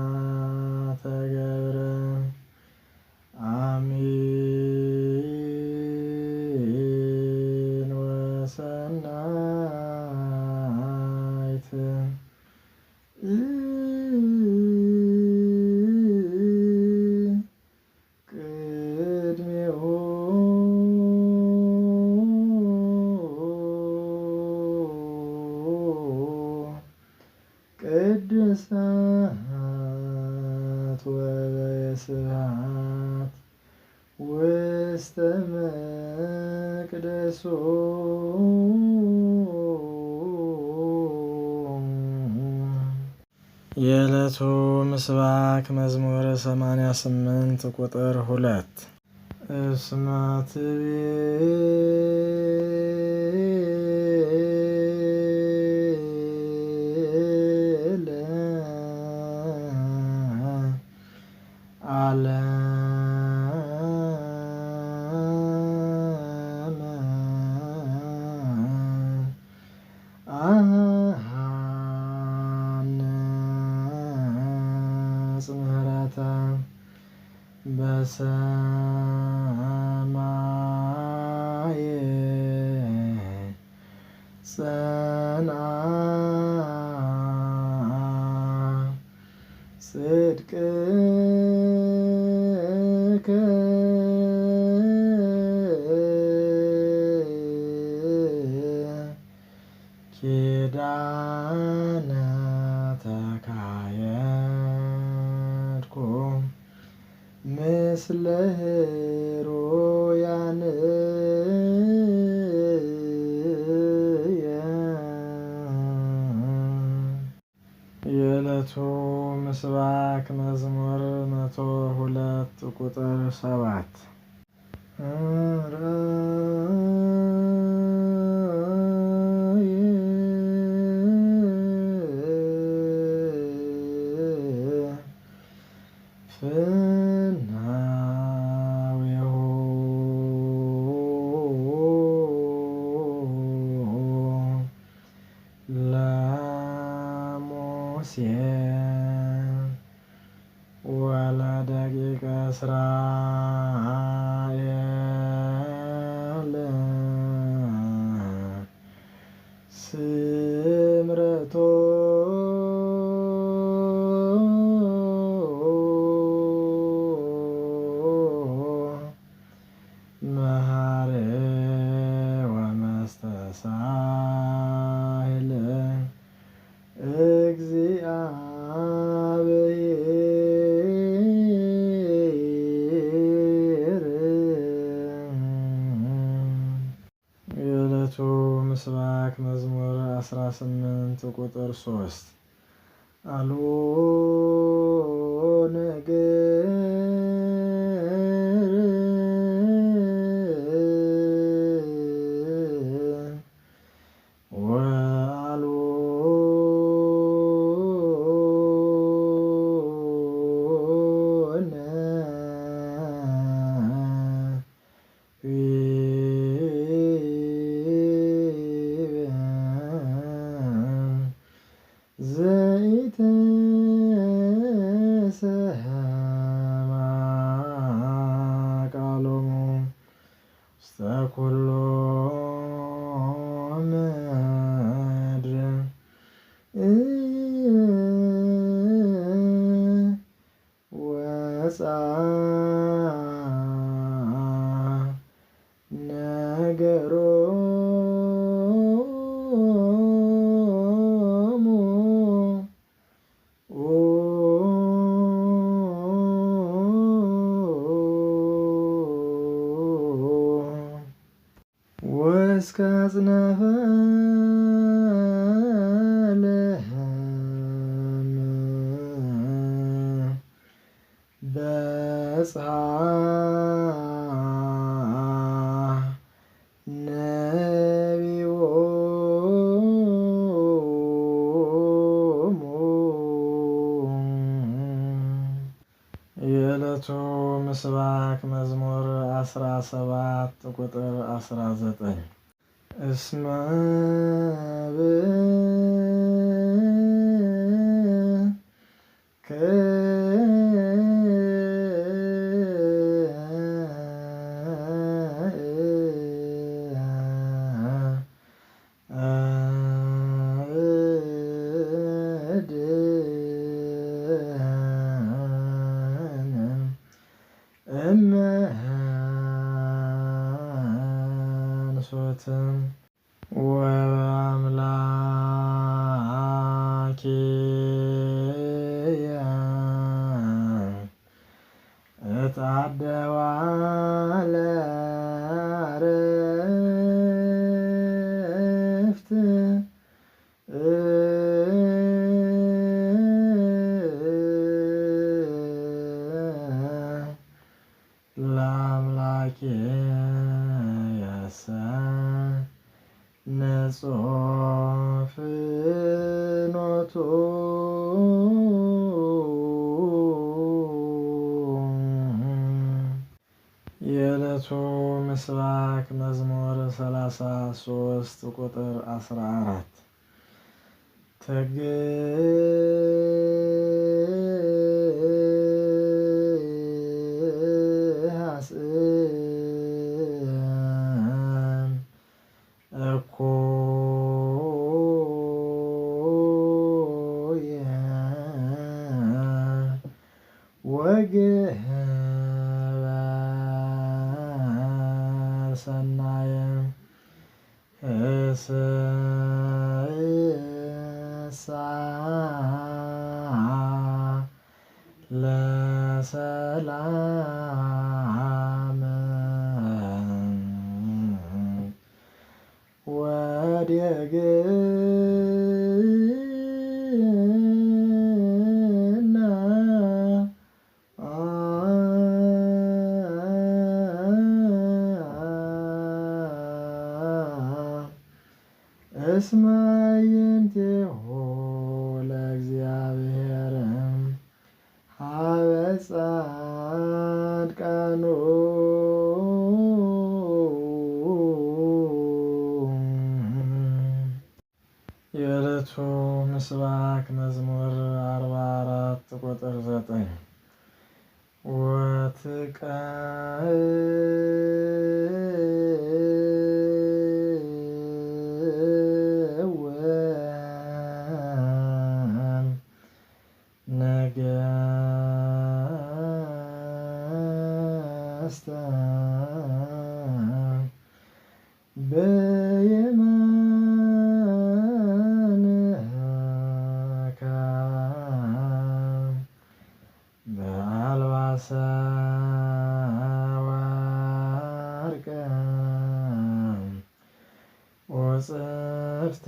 ሰማያተ ገብረ አሜን ወሰናይት ቅድሜሁ ቅድሳት ወበስብሐት ውስተ መቅደሱ የዕለቱ ምስባክ መዝሙር 88 ቁጥር 2 እስመ ትቤለ ዓለመ አሐንጽ ምህረተ በሰማይ ጸንዐ ጽድቅከ ኪዳነ ተካየድኩ ምስለ ኅሩያንየ የዕለቱ ምስባክ መዝሙር 102 ቁጥር 7 ፍናዊሁ ለሙሴ ወለደቂቀ እስራኤል ስምረቶ መሐሬ ወመስተሳሂል እግዚአብሔር የዕለቱ ምስባክ መዝሙር 18 ቁጥር 3 አልቦ ነገር ወአልቦ ዘይተሰማ ቃሎሙ ውስተ ኩሉ ምድር ወፃ ነገሮሙ ወእስከ አጽናፈ ዓለም በጽሐ ነቢዮሙ የዕለቱ ምስባክ መዝሙር 17 ቁጥር 19 እስመ እመንሶትም ወበአምላኪየ እትአደዋ ለዕረፍት ለአምላኪየሰ ንጹሕ ፍኖቱ የዕለቱ ምስባክ መዝሙር 33 ቁጥር 14 ተግሃስን እኩየ ወግበር ሰናየ እስሳ ለሰላም ወዲግና እስመ ይንቲሁ ለእግዚአብሔር ሀበ ጻድቃኑ የዕለቱ ምስባክ መዝሙር 44 ቁጥር 9 ወትቀወም ነገሥተ በየማንከ በአልባሰ ወርቅ ወጽፍት